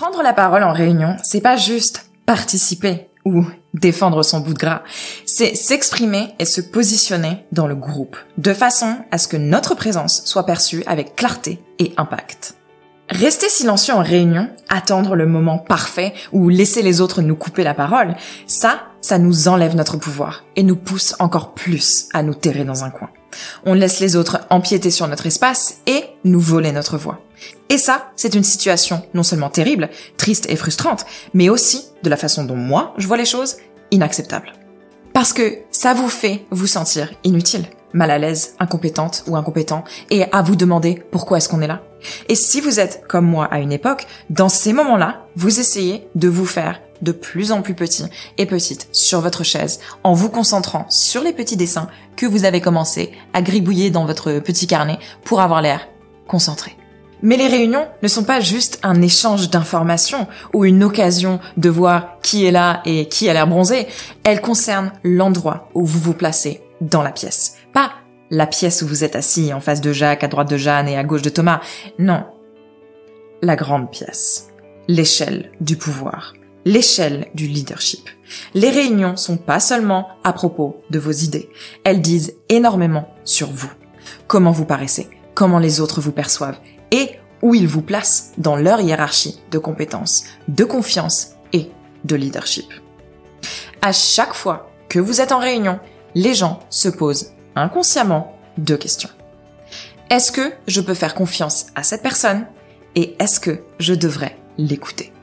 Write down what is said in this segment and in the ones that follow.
Prendre la parole en réunion, c'est pas juste participer ou défendre son bout de gras. C'est s'exprimer et se positionner dans le groupe, de façon à ce que notre présence soit perçue avec clarté et impact. Rester silencieux en réunion, attendre le moment parfait ou laisser les autres nous couper la parole, ça nous enlève notre pouvoir et nous pousse encore plus à nous terrer dans un coin. On laisse les autres empiéter sur notre espace et nous voler notre voix. Et ça, c'est une situation non seulement terrible, triste et frustrante, mais aussi, de la façon dont moi je vois les choses, inacceptable. Parce que ça vous fait vous sentir inutile, mal à l'aise, incompétente ou incompétent, et à vous demander pourquoi est-ce qu'on est là. Et si vous êtes, comme moi à une époque, dans ces moments-là, vous essayez de vous faire de plus en plus petit et petite sur votre chaise, en vous concentrant sur les petits dessins que vous avez commencé à gribouiller dans votre petit carnet pour avoir l'air concentré. Mais les réunions ne sont pas juste un échange d'informations ou une occasion de voir qui est là et qui a l'air bronzé. Elles concernent l'endroit où vous vous placez dans la pièce. Pas la pièce où vous êtes assis en face de Jacques, à droite de Jeanne et à gauche de Thomas. Non. La grande pièce. L'échelle du pouvoir. L'échelle du leadership. Les réunions sont pas seulement à propos de vos idées. Elles disent énormément sur vous. Comment vous paraissez, comment les autres vous perçoivent et où ils vous placent dans leur hiérarchie de compétences, de confiance et de leadership. À chaque fois que vous êtes en réunion, les gens se posent inconsciemment 2 questions. Est-ce que je peux faire confiance à cette personne et est-ce que je devrais l'écouter?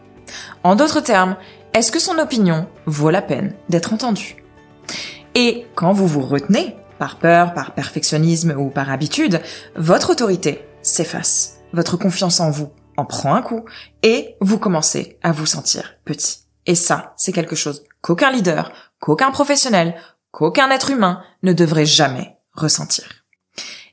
En d'autres termes, est-ce que son opinion vaut la peine d'être entendue? Et quand vous vous retenez, par peur, par perfectionnisme ou par habitude, votre autorité s'efface. Votre confiance en vous en prend un coup et vous commencez à vous sentir petit. Et ça, c'est quelque chose qu'aucun leader, qu'aucun professionnel, qu'aucun être humain ne devrait jamais ressentir.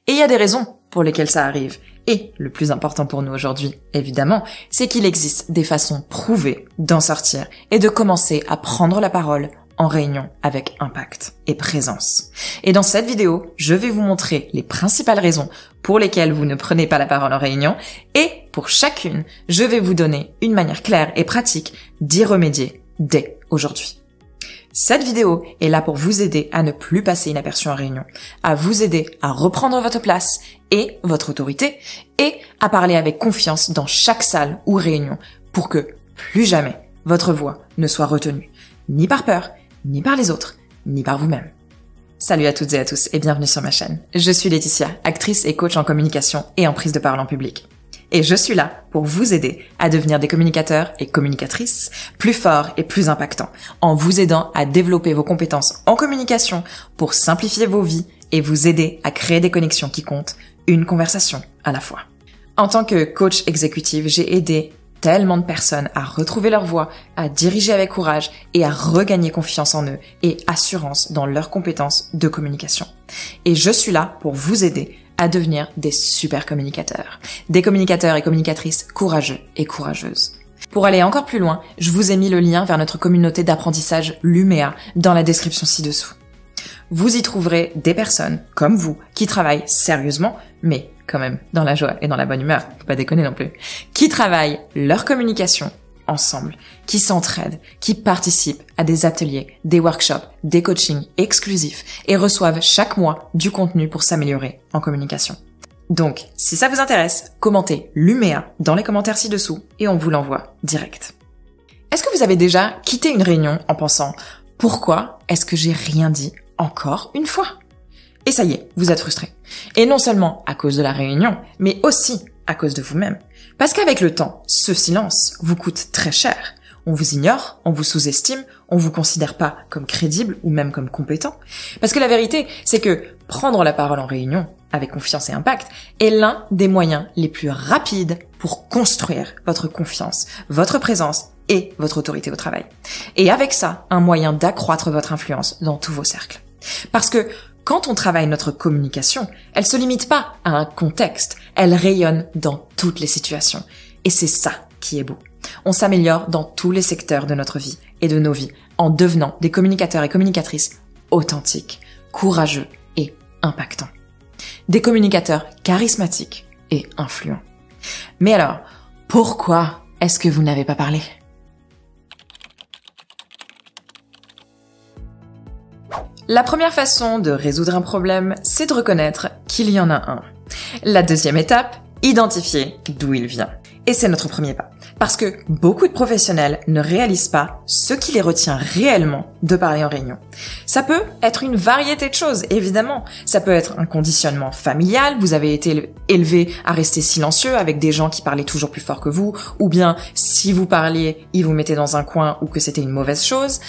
Et il y a des raisons pour lesquelles ça arrive. Et le plus important pour nous aujourd'hui, évidemment, c'est qu'il existe des façons prouvées d'en sortir et de commencer à prendre la parole en réunion avec impact et présence. Et dans cette vidéo, je vais vous montrer les principales raisons pour lesquelles vous ne prenez pas la parole en réunion et pour chacune, je vais vous donner une manière claire et pratique d'y remédier dès aujourd'hui. Cette vidéo est là pour vous aider à ne plus passer inaperçu en réunion, à vous aider à reprendre votre place et votre autorité et à parler avec confiance dans chaque salle ou réunion pour que plus jamais votre voix ne soit retenue, ni par peur, ni par les autres, ni par vous-même. Salut à toutes et à tous et bienvenue sur ma chaîne. Je suis Laetitia, actrice et coach en communication et en prise de parole en public. Et je suis là pour vous aider à devenir des communicateurs et communicatrices plus forts et plus impactants, en vous aidant à développer vos compétences en communication pour simplifier vos vies et vous aider à créer des connexions qui comptent, une conversation à la fois. En tant que coach exécutive, j'ai aidé tellement de personnes à retrouver leur voix, à diriger avec courage et à regagner confiance en eux et assurance dans leurs compétences de communication. Et je suis là pour vous aider à devenir des super communicateurs. Des communicateurs et communicatrices courageux et courageuses. Pour aller encore plus loin, je vous ai mis le lien vers notre communauté d'apprentissage Lumea dans la description ci-dessous. Vous y trouverez des personnes comme vous qui travaillent sérieusement, mais quand même dans la joie et dans la bonne humeur, faut pas déconner non plus, qui travaillent leur communication ensemble, qui s'entraident, qui participent à des ateliers, des workshops, des coachings exclusifs et reçoivent chaque mois du contenu pour s'améliorer en communication. Donc, si ça vous intéresse, commentez Lumea dans les commentaires ci-dessous et on vous l'envoie direct. Est-ce que vous avez déjà quitté une réunion en pensant « Pourquoi est-ce que j'ai rien dit encore une fois ?» Et ça y est, vous êtes frustré. Et non seulement à cause de la réunion, mais aussi à cause de vous-même. Parce qu'avec le temps, ce silence vous coûte très cher. On vous ignore, on vous sous-estime, on vous considère pas comme crédible ou même comme compétent. Parce que la vérité, c'est que prendre la parole en réunion, avec confiance et impact, est l'un des moyens les plus rapides pour construire votre confiance, votre présence et votre autorité au travail. Et avec ça, un moyen d'accroître votre influence dans tous vos cercles. Parce que quand on travaille notre communication, elle se limite pas à un contexte, elle rayonne dans toutes les situations. Et c'est ça qui est beau. On s'améliore dans tous les secteurs de notre vie et de nos vies en devenant des communicateurs et communicatrices authentiques, courageux et impactants. Des communicateurs charismatiques et influents. Mais alors, pourquoi est-ce que vous n'avez pas parlé? La première façon de résoudre un problème, c'est de reconnaître qu'il y en a un. La deuxième étape, identifier d'où il vient. Et c'est notre premier pas. Parce que beaucoup de professionnels ne réalisent pas ce qui les retient réellement de parler en réunion. Ça peut être une variété de choses, évidemment. Ça peut être un conditionnement familial, vous avez été élevé à rester silencieux avec des gens qui parlaient toujours plus fort que vous, ou bien si vous parliez, ils vous mettaient dans un coin ou que c'était une mauvaise chose,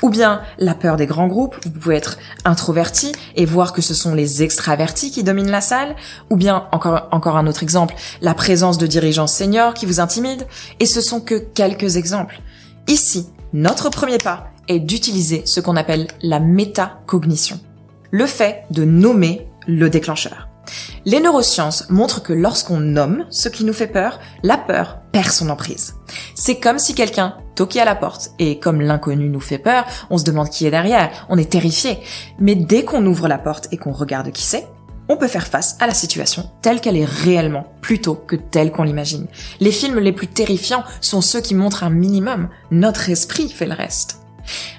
ou bien la peur des grands groupes, vous pouvez être introverti et voir que ce sont les extravertis qui dominent la salle, ou bien, encore un autre exemple, la présence de dirigeants seniors qui vous intimident. Et ce sont que quelques exemples. Ici, notre premier pas est d'utiliser ce qu'on appelle la métacognition. Le fait de nommer le déclencheur. Les neurosciences montrent que lorsqu'on nomme ce qui nous fait peur, la peur perd son emprise. C'est comme si quelqu'un toquait à la porte et comme l'inconnu nous fait peur, on se demande qui est derrière, on est terrifié. Mais dès qu'on ouvre la porte et qu'on regarde qui c'est, on peut faire face à la situation telle qu'elle est réellement, plutôt que telle qu'on l'imagine. Les films les plus terrifiants sont ceux qui montrent un minimum. Notre esprit fait le reste.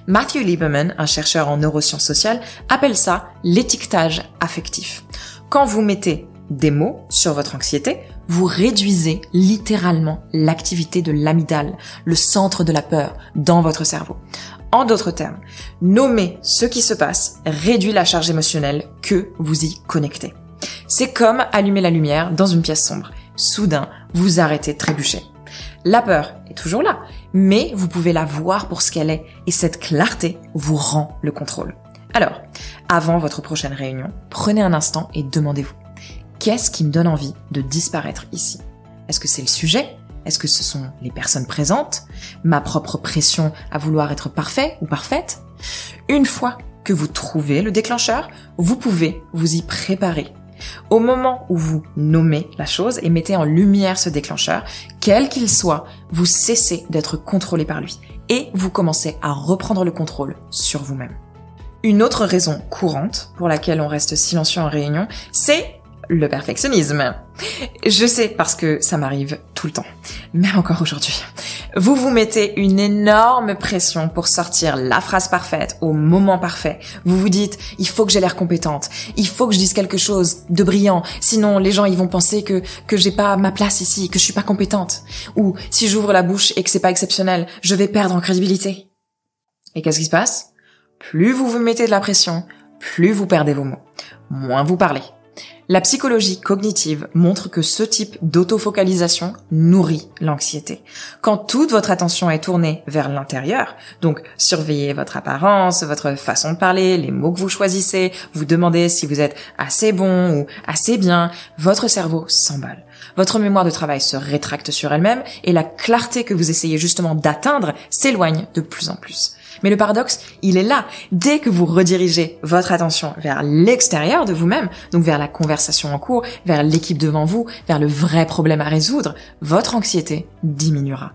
Matthew Lieberman, un chercheur en neurosciences sociales, appelle ça l'étiquetage affectif. Quand vous mettez des mots sur votre anxiété, vous réduisez littéralement l'activité de l'amygdale, le centre de la peur, dans votre cerveau. En d'autres termes, nommer ce qui se passe réduit la charge émotionnelle que vous y connectez. C'est comme allumer la lumière dans une pièce sombre. Soudain, vous arrêtez de trébucher. La peur est toujours là, mais vous pouvez la voir pour ce qu'elle est et cette clarté vous rend le contrôle. Alors, avant votre prochaine réunion, prenez un instant et demandez-vous, qu'est-ce qui me donne envie de disparaître ici? Est-ce que c'est le sujet? Est-ce que ce sont les personnes présentes? Ma propre pression à vouloir être parfait ou parfaite? Une fois que vous trouvez le déclencheur, vous pouvez vous y préparer. Au moment où vous nommez la chose et mettez en lumière ce déclencheur, quel qu'il soit, vous cessez d'être contrôlé par lui et vous commencez à reprendre le contrôle sur vous-même. Une autre raison courante pour laquelle on reste silencieux en réunion, c'est le perfectionnisme. Je sais parce que ça m'arrive tout le temps, même encore aujourd'hui. Vous vous mettez une énorme pression pour sortir la phrase parfaite au moment parfait. Vous vous dites, il faut que j'ai l'air compétente, il faut que je dise quelque chose de brillant, sinon les gens ils vont penser que j'ai pas ma place ici, que je suis pas compétente. Ou si j'ouvre la bouche et que c'est pas exceptionnel, je vais perdre en crédibilité. Et qu'est-ce qui se passe? Plus vous vous mettez de la pression, plus vous perdez vos mots, moins vous parlez. La psychologie cognitive montre que ce type d'autofocalisation nourrit l'anxiété. Quand toute votre attention est tournée vers l'intérieur, donc surveillez votre apparence, votre façon de parler, les mots que vous choisissez, vous demandez si vous êtes assez bon ou assez bien, votre cerveau s'emballe. Votre mémoire de travail se rétracte sur elle-même et la clarté que vous essayez justement d'atteindre s'éloigne de plus en plus. Mais le paradoxe, il est là. Dès que vous redirigez votre attention vers l'extérieur de vous-même, donc vers la conversation en cours, vers l'équipe devant vous, vers le vrai problème à résoudre, votre anxiété diminuera.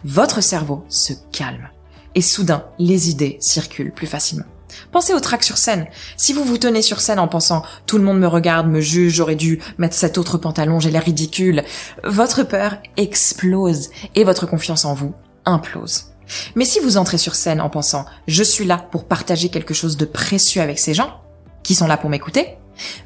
Votre cerveau se calme. Et soudain, les idées circulent plus facilement. Pensez au trac sur scène. Si vous vous tenez sur scène en pensant « tout le monde me regarde, me juge, j'aurais dû mettre cet autre pantalon, j'ai l'air ridicule », votre peur explose et votre confiance en vous implose. Mais si vous entrez sur scène en pensant « je suis là pour partager quelque chose de précieux avec ces gens qui sont là pour m'écouter »,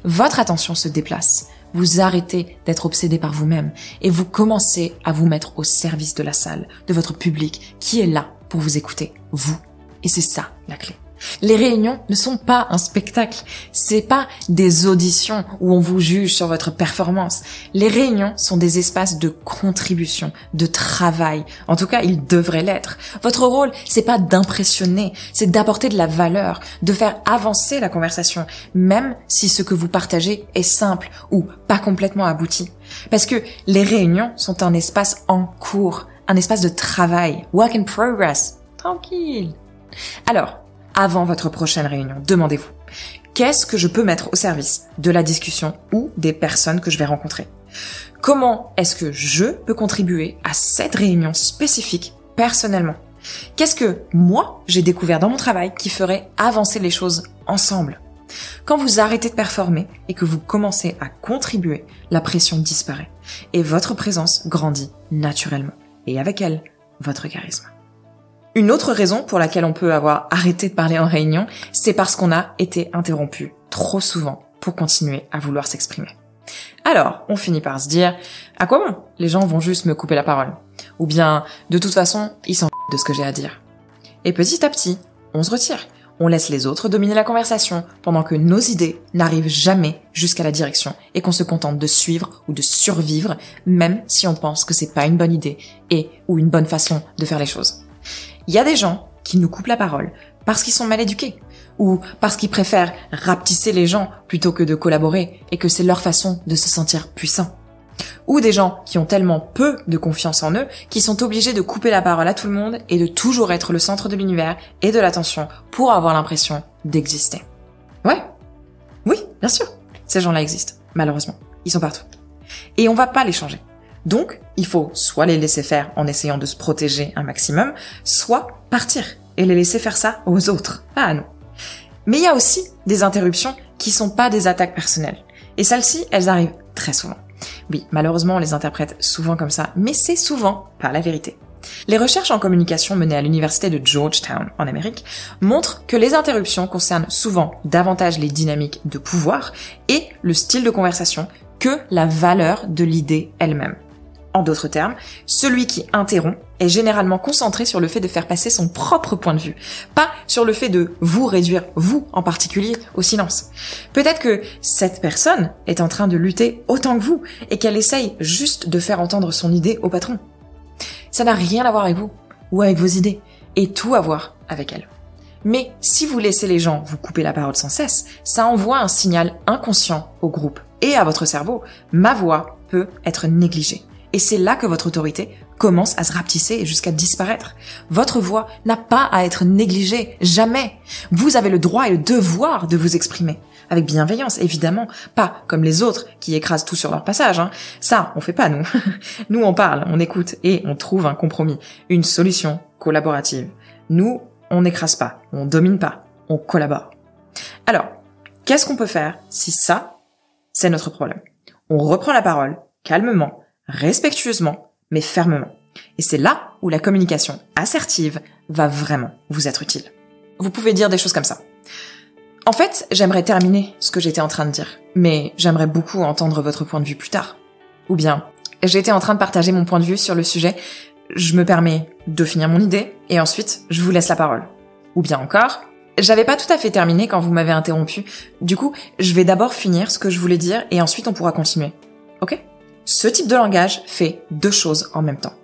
votre attention se déplace. Vous arrêtez d'être obsédé par vous-même et vous commencez à vous mettre au service de la salle, de votre public qui est là pour vous écouter, vous. Et c'est ça la clé. Les réunions ne sont pas un spectacle, c'est pas des auditions où on vous juge sur votre performance. Les réunions sont des espaces de contribution, de travail. En tout cas, ils devraient l'être. Votre rôle, c'est pas d'impressionner, c'est d'apporter de la valeur, de faire avancer la conversation, même si ce que vous partagez est simple ou pas complètement abouti. Parce que les réunions sont un espace en cours, un espace de travail, work in progress. Tranquille. Alors, avant votre prochaine réunion, demandez-vous, qu'est-ce que je peux mettre au service de la discussion ou des personnes que je vais rencontrer? Comment est-ce que je peux contribuer à cette réunion spécifique personnellement? Qu'est-ce que moi, j'ai découvert dans mon travail qui ferait avancer les choses ensemble? Quand vous arrêtez de performer et que vous commencez à contribuer, la pression disparaît et votre présence grandit naturellement. et avec elle, votre charisme. Une autre raison pour laquelle on peut avoir arrêté de parler en réunion, c'est parce qu'on a été interrompu trop souvent pour continuer à vouloir s'exprimer. Alors, on finit par se dire, à quoi bon? Les gens vont juste me couper la parole. Ou bien, de toute façon, ils s'en foutent de ce que j'ai à dire. Et petit à petit, on se retire. On laisse les autres dominer la conversation pendant que nos idées n'arrivent jamais jusqu'à la direction et qu'on se contente de suivre ou de survivre, même si on pense que c'est pas une bonne idée et ou une bonne façon de faire les choses. Il y a des gens qui nous coupent la parole parce qu'ils sont mal éduqués ou parce qu'ils préfèrent rapetisser les gens plutôt que de collaborer et que c'est leur façon de se sentir puissant. Ou des gens qui ont tellement peu de confiance en eux qu'ils sont obligés de couper la parole à tout le monde et de toujours être le centre de l'univers et de l'attention pour avoir l'impression d'exister. Ouais. Oui, bien sûr. Ces gens-là existent, malheureusement. Ils sont partout. Et on va pas les changer. Donc, il faut soit les laisser faire en essayant de se protéger un maximum, soit partir et les laisser faire ça aux autres, pas à nous. Mais il y a aussi des interruptions qui sont pas des attaques personnelles. Et celles-ci, elles arrivent très souvent. Oui, malheureusement, on les interprète souvent comme ça, mais c'est souvent pas la vérité. Les recherches en communication menées à l'université de Georgetown, en Amérique, montrent que les interruptions concernent souvent davantage les dynamiques de pouvoir et le style de conversation que la valeur de l'idée elle-même. En d'autres termes, celui qui interrompt est généralement concentré sur le fait de faire passer son propre point de vue, pas sur le fait de vous réduire, vous en particulier, au silence. Peut-être que cette personne est en train de lutter autant que vous et qu'elle essaye juste de faire entendre son idée au patron. Ça n'a rien à voir avec vous ou avec vos idées et tout à voir avec elle. Mais si vous laissez les gens vous couper la parole sans cesse, ça envoie un signal inconscient au groupe et à votre cerveau. Ma voix peut être négligée. Et c'est là que votre autorité commence à se rapetisser et jusqu'à disparaître. Votre voix n'a pas à être négligée, jamais. Vous avez le droit et le devoir de vous exprimer. Avec bienveillance, évidemment, pas comme les autres qui écrasent tout sur leur passage. Hein. Ça, on fait pas, nous. Nous, on parle, on écoute et on trouve un compromis, une solution collaborative. Nous, on n'écrase pas, on domine pas, on collabore. Alors, qu'est-ce qu'on peut faire si ça, c'est notre problème? On reprend la parole, calmement, respectueusement, mais fermement. Et c'est là où la communication assertive va vraiment vous être utile. Vous pouvez dire des choses comme ça. En fait, j'aimerais terminer ce que j'étais en train de dire, mais j'aimerais beaucoup entendre votre point de vue plus tard. Ou bien, j'étais en train de partager mon point de vue sur le sujet, je me permets de finir mon idée, et ensuite, je vous laisse la parole. Ou bien encore, j'avais pas tout à fait terminé quand vous m'avez interrompu, du coup, je vais d'abord finir ce que je voulais dire, et ensuite on pourra continuer. Ok ? Ce type de langage fait deux choses en même temps.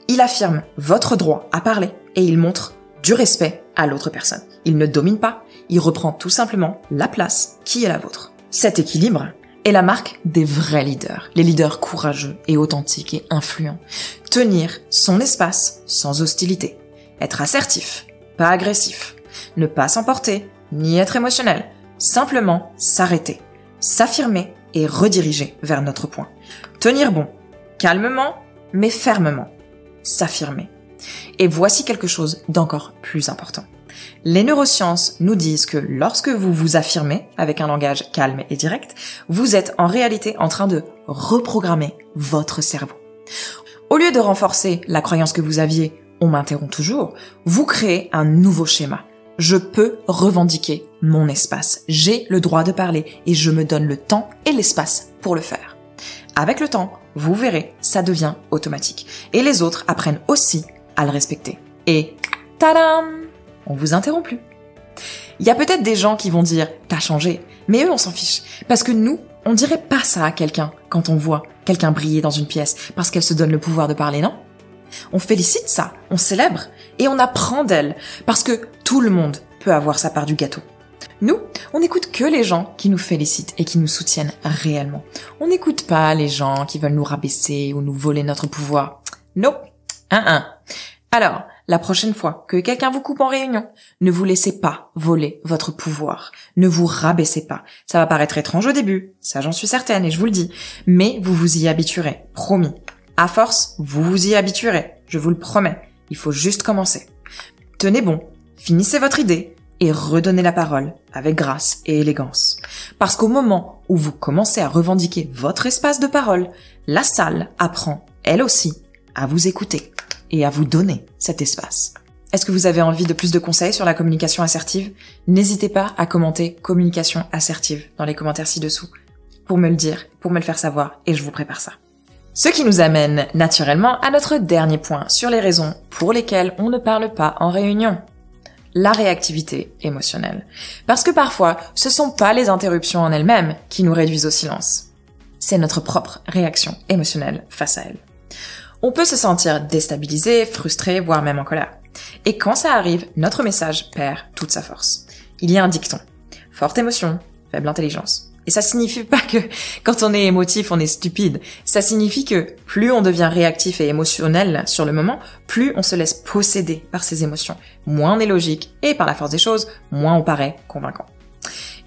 Il affirme votre droit à parler et il montre du respect à l'autre personne. Il ne domine pas, il reprend tout simplement la place qui est la vôtre. Cet équilibre est la marque des vrais leaders, les leaders courageux et authentiques et influents. Tenir son espace sans hostilité, être assertif, pas agressif, ne pas s'emporter, ni être émotionnel, simplement s'arrêter, s'affirmer et rediriger vers notre point. Tenir bon, calmement, mais fermement. S'affirmer. Et voici quelque chose d'encore plus important. Les neurosciences nous disent que lorsque vous vous affirmez avec un langage calme et direct, vous êtes en réalité en train de reprogrammer votre cerveau. Au lieu de renforcer la croyance que vous aviez « on m'interrompt toujours », vous créez un nouveau schéma. Je peux revendiquer mon espace. J'ai le droit de parler et je me donne le temps et l'espace pour le faire. Avec le temps, vous verrez, ça devient automatique. Et les autres apprennent aussi à le respecter. Et tadam! On vous interrompt plus. Il y a peut-être des gens qui vont dire « t'as changé », mais eux on s'en fiche. Parce que nous, on dirait pas ça à quelqu'un quand on voit quelqu'un briller dans une pièce parce qu'elle se donne le pouvoir de parler, non? On félicite ça, on célèbre et on apprend d'elle parce que tout le monde peut avoir sa part du gâteau. Nous, on n'écoute que les gens qui nous félicitent et qui nous soutiennent réellement. On n'écoute pas les gens qui veulent nous rabaisser ou nous voler notre pouvoir. Non, Alors, la prochaine fois que quelqu'un vous coupe en réunion, ne vous laissez pas voler votre pouvoir. Ne vous rabaissez pas. Ça va paraître étrange au début, ça j'en suis certaine et je vous le dis, mais vous vous y habituerez, promis. À force, vous vous y habituerez, je vous le promets. Il faut juste commencer. Tenez bon, finissez votre idée et redonnez la parole avec grâce et élégance. Parce qu'au moment où vous commencez à revendiquer votre espace de parole, la salle apprend, elle aussi, à vous écouter et à vous donner cet espace. Est-ce que vous avez envie de plus de conseils sur la communication assertive? N'hésitez pas à commenter communication assertive dans les commentaires ci-dessous pour me le dire, pour me le faire savoir, et je vous prépare ça. Ce qui nous amène naturellement à notre dernier point sur les raisons pour lesquelles on ne parle pas en réunion. La réactivité émotionnelle. Parce que parfois, ce sont pas les interruptions en elles-mêmes qui nous réduisent au silence. C'est notre propre réaction émotionnelle face à elles. On peut se sentir déstabilisé, frustré, voire même en colère. Et quand ça arrive, notre message perd toute sa force. Il y a un dicton. Forte émotion, faible intelligence. Et ça signifie pas que quand on est émotif, on est stupide. Ça signifie que plus on devient réactif et émotionnel sur le moment, plus on se laisse posséder par ses émotions. Moins on est logique et par la force des choses, moins on paraît convaincant.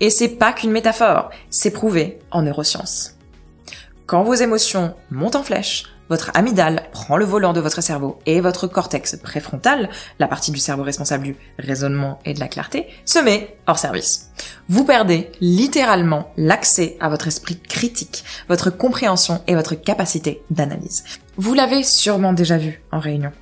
Et c'est pas qu'une métaphore, c'est prouvé en neurosciences. Quand vos émotions montent en flèche, votre amygdale prend le volant de votre cerveau et votre cortex préfrontal, la partie du cerveau responsable du raisonnement et de la clarté, se met hors service. Vous perdez littéralement l'accès à votre esprit critique, votre compréhension et votre capacité d'analyse. Vous l'avez sûrement déjà vu en réunion.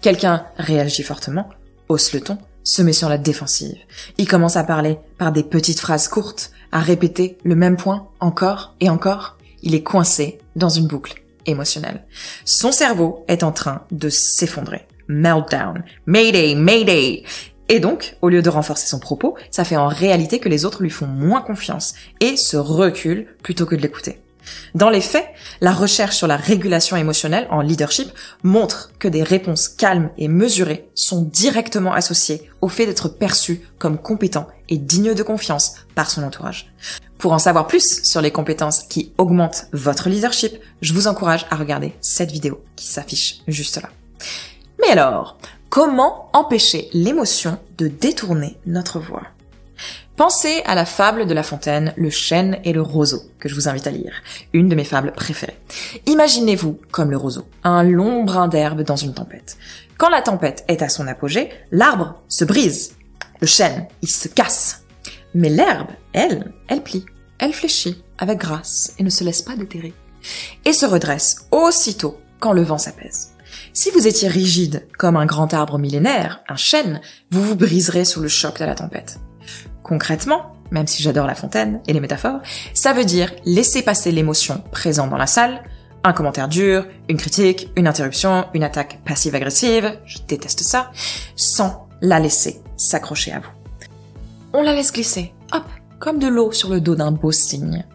Quelqu'un réagit fortement, hausse le ton, se met sur la défensive. Il commence à parler par des petites phrases courtes, à répéter le même point encore et encore. Il est coincé dans une boucle émotionnelle. Son cerveau est en train de s'effondrer. Meltdown. Mayday, mayday. Et donc, au lieu de renforcer son propos, ça fait en réalité que les autres lui font moins confiance et se reculent plutôt que de l'écouter. Dans les faits, la recherche sur la régulation émotionnelle en leadership montre que des réponses calmes et mesurées sont directement associées au fait d'être perçu comme compétent et digne de confiance par son entourage. Pour en savoir plus sur les compétences qui augmentent votre leadership, je vous encourage à regarder cette vidéo qui s'affiche juste là. Mais alors, comment empêcher l'émotion de détourner notre voix? Pensez à la fable de La Fontaine, le chêne et le roseau, que je vous invite à lire, une de mes fables préférées. Imaginez-vous comme le roseau, un long brin d'herbe dans une tempête. Quand la tempête est à son apogée, l'arbre se brise, le chêne, il se casse. Mais l'herbe, elle plie, elle fléchit avec grâce et ne se laisse pas déterrer. Et se redresse aussitôt quand le vent s'apaise. Si vous étiez rigide comme un grand arbre millénaire, un chêne, vous vous briserez sous le choc de la tempête. Concrètement, même si j'adore La Fontaine et les métaphores, ça veut dire laisser passer l'émotion présente dans la salle, un commentaire dur, une critique, une interruption, une attaque passive-agressive, je déteste ça, sans la laisser s'accrocher à vous. On la laisse glisser, hop, comme de l'eau sur le dos d'un beau cygne.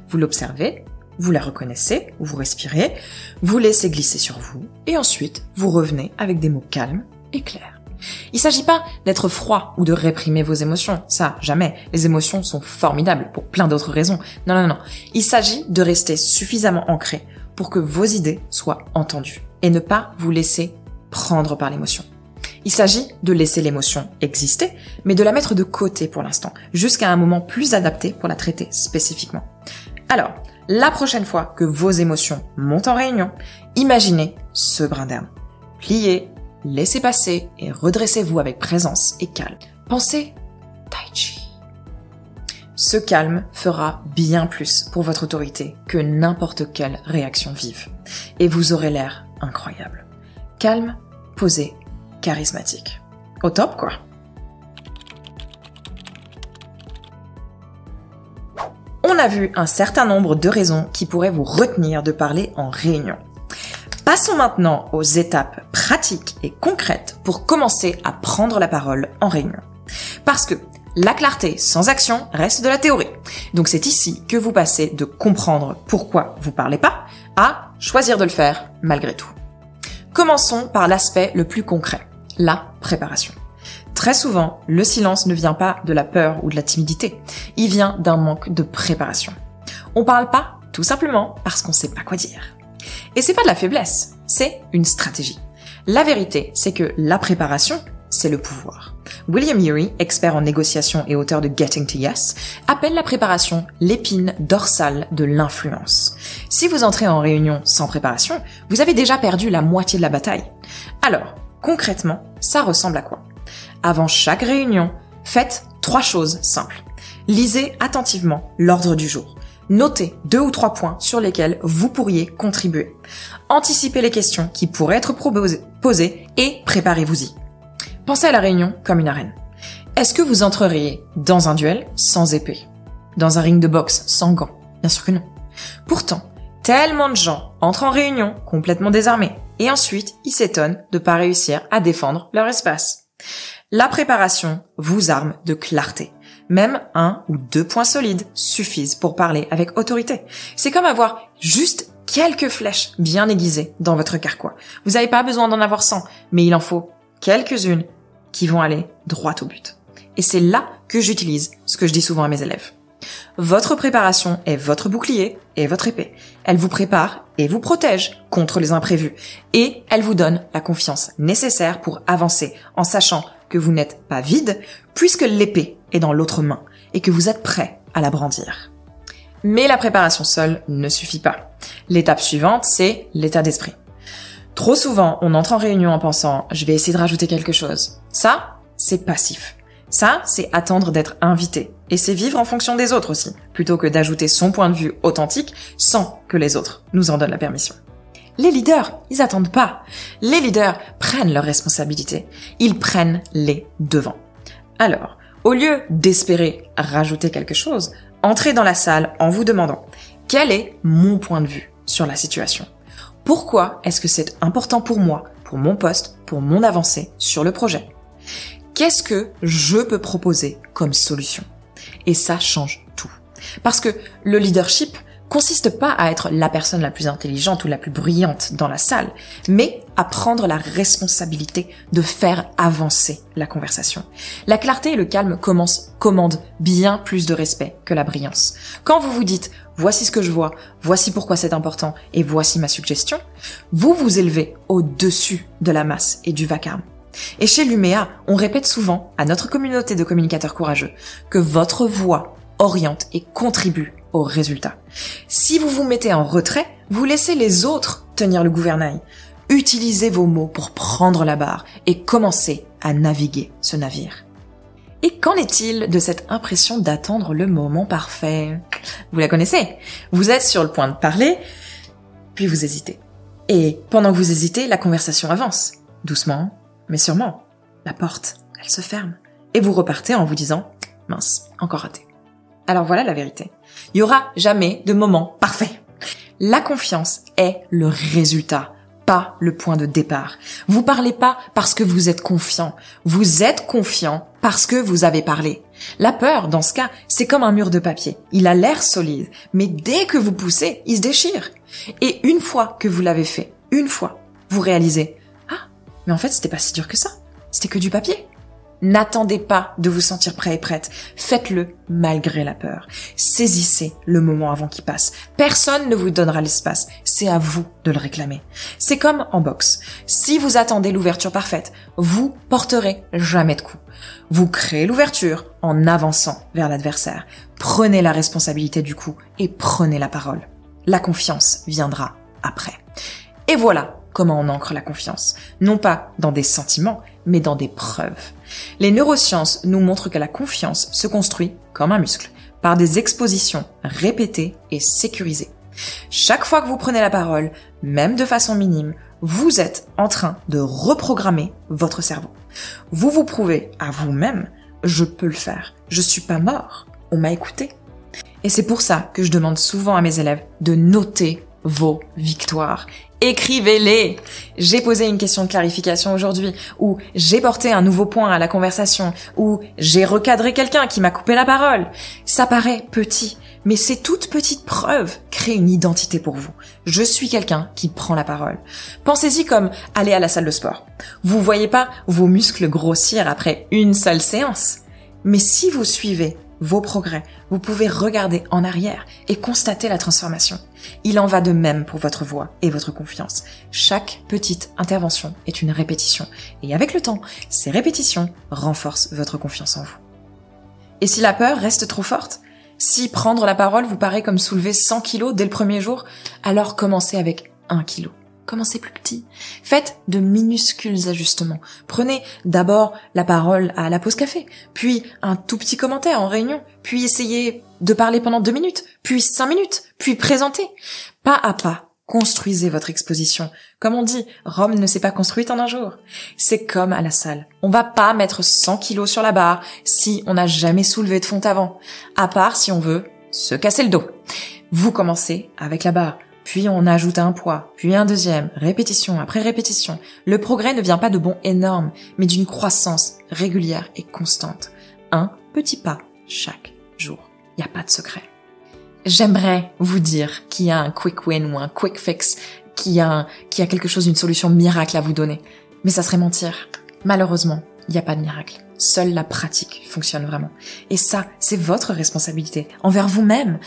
Vous l'observez, vous la reconnaissez, vous respirez, vous laissez glisser sur vous, et ensuite vous revenez avec des mots calmes et clairs. Il s'agit pas d'être froid ou de réprimer vos émotions, ça, jamais. Les émotions sont formidables pour plein d'autres raisons. Non. Il s'agit de rester suffisamment ancré pour que vos idées soient entendues et ne pas vous laisser prendre par l'émotion. Il s'agit de laisser l'émotion exister, mais de la mettre de côté pour l'instant, jusqu'à un moment plus adapté pour la traiter spécifiquement. Alors, la prochaine fois que vos émotions montent en réunion, imaginez ce brin d'herbe. Pliez, laissez passer et redressez-vous avec présence et calme. Pensez Tai Chi. Ce calme fera bien plus pour votre autorité que n'importe quelle réaction vive. Et vous aurez l'air incroyable. Calme, posé, charismatique. Au top, quoi. On a vu un certain nombre de raisons qui pourraient vous retenir de parler en réunion. Passons maintenant aux étapes pratiques et concrètes pour commencer à prendre la parole en réunion. Parce que la clarté sans action reste de la théorie. Donc c'est ici que vous passez de comprendre pourquoi vous parlez pas à choisir de le faire malgré tout. Commençons par l'aspect le plus concret, la préparation. Très souvent, le silence ne vient pas de la peur ou de la timidité, il vient d'un manque de préparation. On parle pas tout simplement parce qu'on sait pas quoi dire. Et c'est pas de la faiblesse, c'est une stratégie. La vérité, c'est que la préparation, c'est le pouvoir. William Ury, expert en négociation et auteur de Getting to Yes, appelle la préparation l'épine dorsale de l'influence. Si vous entrez en réunion sans préparation, vous avez déjà perdu la moitié de la bataille. Alors, concrètement, ça ressemble à quoi? Avant chaque réunion, faites 3 choses simples. Lisez attentivement l'ordre du jour. Notez 2 ou 3 points sur lesquels vous pourriez contribuer. Anticipez les questions qui pourraient être posées et préparez-vous-y. Pensez à la réunion comme une arène. Est-ce que vous entreriez dans un duel sans épée? Dans un ring de boxe sans gants? Bien sûr que non. Pourtant, tellement de gens entrent en réunion complètement désarmés et ensuite ils s'étonnent de ne pas réussir à défendre leur espace. La préparation vous arme de clarté. Même 1 ou 2 points solides suffisent pour parler avec autorité. C'est comme avoir juste quelques flèches bien aiguisées dans votre carquois. Vous n'avez pas besoin d'en avoir 100, mais il en faut quelques-unes qui vont aller droit au but. Et c'est là que j'utilise ce que je dis souvent à mes élèves. Votre préparation est votre bouclier et votre épée. Elle vous prépare et vous protège contre les imprévus. Et elle vous donne la confiance nécessaire pour avancer en sachant que vous n'êtes pas vide puisque l'épée est dans l'autre main et que vous êtes prêt à la brandir. Mais la préparation seule ne suffit pas. L'étape suivante, c'est l'état d'esprit. Trop souvent, on entre en réunion en pensant « je vais essayer de rajouter quelque chose ». Ça, c'est passif. Ça, c'est attendre d'être invité. Et c'est vivre en fonction des autres aussi, plutôt que d'ajouter son point de vue authentique sans que les autres nous en donnent la permission. Les leaders, ils attendent pas. Les leaders prennent leurs responsabilités. Ils prennent les devants. Alors, au lieu d'espérer rajouter quelque chose, entrez dans la salle en vous demandant « quel est mon point de vue sur la situation ? Pourquoi est-ce que c'est important pour moi, pour mon poste, pour mon avancée sur le projet ? Qu'est-ce que je peux proposer comme solution ? » Et ça change tout. Parce que le leadership consiste pas à être la personne la plus intelligente ou la plus brillante dans la salle, mais à prendre la responsabilité de faire avancer la conversation. La clarté et le calme commandent bien plus de respect que la brillance. Quand vous vous dites « voici ce que je vois, voici pourquoi c'est important et voici ma suggestion », vous vous élevez au-dessus de la masse et du vacarme. Et chez Luméa, on répète souvent à notre communauté de communicateurs courageux que votre voix oriente et contribue au résultat. Si vous vous mettez en retrait, vous laissez les autres tenir le gouvernail. Utilisez vos mots pour prendre la barre et commencez à naviguer ce navire. Et qu'en est-il de cette impression d'attendre le moment parfait ? Vous la connaissez ? Vous êtes sur le point de parler, puis vous hésitez. Et pendant que vous hésitez, la conversation avance. Doucement, mais sûrement. La porte, elle se ferme. Et vous repartez en vous disant « mince, encore raté ». Alors voilà la vérité. Il y aura jamais de moment parfait. La confiance est le résultat, pas le point de départ. Vous parlez pas parce que vous êtes confiant. Vous êtes confiant parce que vous avez parlé. La peur, dans ce cas, c'est comme un mur de papier. Il a l'air solide, mais dès que vous poussez, il se déchire. Et une fois que vous l'avez fait, une fois, vous réalisez « ah, mais en fait, c'était pas si dur que ça. C'était que du papier. » N'attendez pas de vous sentir prêt et prête. Faites-le malgré la peur. Saisissez le moment avant qu'il passe. Personne ne vous donnera l'espace. C'est à vous de le réclamer. C'est comme en boxe. Si vous attendez l'ouverture parfaite, vous porterez jamais de coup. Vous créez l'ouverture en avançant vers l'adversaire. Prenez la responsabilité du coup et prenez la parole. La confiance viendra après. Et voilà comment on ancre la confiance. Non pas dans des sentiments, mais dans des preuves. Les neurosciences nous montrent que la confiance se construit comme un muscle, par des expositions répétées et sécurisées. Chaque fois que vous prenez la parole, même de façon minime, vous êtes en train de reprogrammer votre cerveau. Vous vous prouvez à vous-même, je peux le faire, je suis pas mort, on m'a écouté. Et c'est pour ça que je demande souvent à mes élèves de noter vos victoires. Écrivez-les. J'ai posé une question de clarification aujourd'hui, ou j'ai porté un nouveau point à la conversation, ou j'ai recadré quelqu'un qui m'a coupé la parole. Ça paraît petit, mais ces toutes petites preuves créent une identité pour vous. Je suis quelqu'un qui prend la parole. Pensez-y comme aller à la salle de sport. Vous voyez pas vos muscles grossir après une seule séance. Mais si vous suivez vos progrès, vous pouvez regarder en arrière et constater la transformation. Il en va de même pour votre voix et votre confiance. Chaque petite intervention est une répétition. Et avec le temps, ces répétitions renforcent votre confiance en vous. Et si la peur reste trop forte, si prendre la parole vous paraît comme soulever 100 kilos dès le premier jour, alors commencez avec 1 kilo. Commencez plus petit. Faites de minuscules ajustements. Prenez d'abord la parole à la pause café, puis un tout petit commentaire en réunion, puis essayez de parler pendant 2 minutes, puis 5 minutes, puis présenter. Pas à pas, construisez votre exposition. Comme on dit, Rome ne s'est pas construite en un jour. C'est comme à la salle. On va pas mettre 100 kilos sur la barre si on n'a jamais soulevé de fond avant. À part si on veut se casser le dos. Vous commencez avec la barre. Puis on ajoute un poids, puis un deuxième, répétition après répétition. Le progrès ne vient pas de bonds énormes, mais d'une croissance régulière et constante. Un petit pas chaque jour. Il n'y a pas de secret. J'aimerais vous dire qu'il y a un quick win ou un quick fix, qu'il y a quelque chose, une solution miracle à vous donner. Mais ça serait mentir. Malheureusement, il n'y a pas de miracle. Seule la pratique fonctionne vraiment. Et ça, c'est votre responsabilité envers vous-même.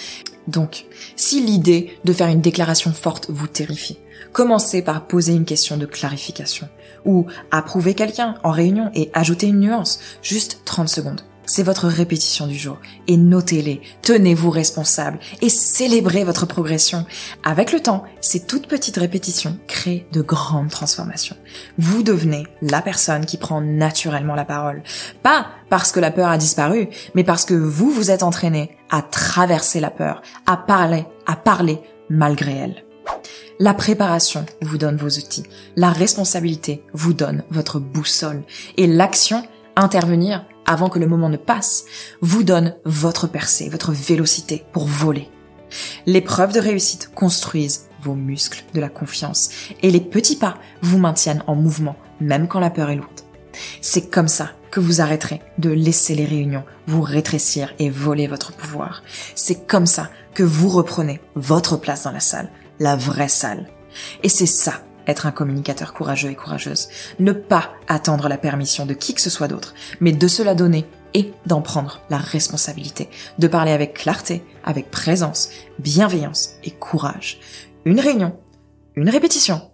Donc, si l'idée de faire une déclaration forte vous terrifie, commencez par poser une question de clarification ou approuver quelqu'un en réunion et ajouter une nuance, juste 30 secondes. C'est votre répétition du jour et notez-les, tenez-vous responsable et célébrez votre progression. Avec le temps, ces toutes petites répétitions créent de grandes transformations. Vous devenez la personne qui prend naturellement la parole. Pas parce que la peur a disparu, mais parce que vous vous êtes entraîné à traverser la peur, à parler malgré elle. La préparation vous donne vos outils, la responsabilité vous donne votre boussole et l'action, intervenir avant que le moment ne passe, vous donne votre percée, votre vélocité pour voler. Les preuves de réussite construisent vos muscles de la confiance et les petits pas vous maintiennent en mouvement, même quand la peur est lourde. C'est comme ça que vous arrêterez de laisser les réunions vous rétrécir et voler votre pouvoir. C'est comme ça que vous reprenez votre place dans la salle, la vraie salle. Et c'est ça, être un communicateur courageux et courageuse. Ne pas attendre la permission de qui que ce soit d'autre, mais de se la donner et d'en prendre la responsabilité. De parler avec clarté, avec présence, bienveillance et courage. Une réunion, une répétition,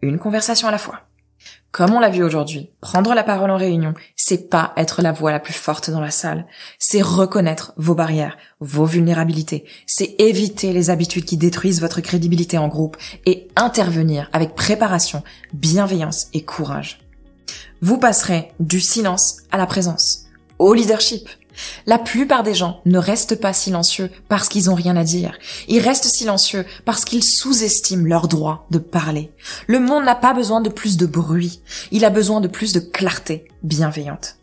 une conversation à la fois. Comme on l'a vu aujourd'hui, prendre la parole en réunion, c'est pas être la voix la plus forte dans la salle. C'est reconnaître vos barrières, vos vulnérabilités. C'est éviter les habitudes qui détruisent votre crédibilité en groupe et intervenir avec préparation, bienveillance et courage. Vous passerez du silence à la présence, au leadership. La plupart des gens ne restent pas silencieux parce qu'ils ont rien à dire. Ils restent silencieux parce qu'ils sous-estiment leur droit de parler. Le monde n'a pas besoin de plus de bruit. Il a besoin de plus de clarté bienveillante.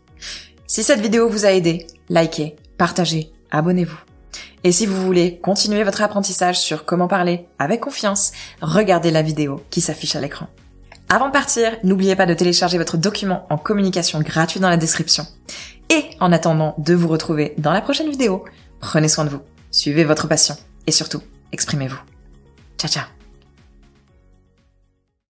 Si cette vidéo vous a aidé, likez, partagez, abonnez-vous. Et si vous voulez continuer votre apprentissage sur comment parler avec confiance, regardez la vidéo qui s'affiche à l'écran. Avant de partir, n'oubliez pas de télécharger votre document en communication gratuit dans la description. Et en attendant de vous retrouver dans la prochaine vidéo, prenez soin de vous, suivez votre passion et surtout, exprimez-vous. Ciao ciao.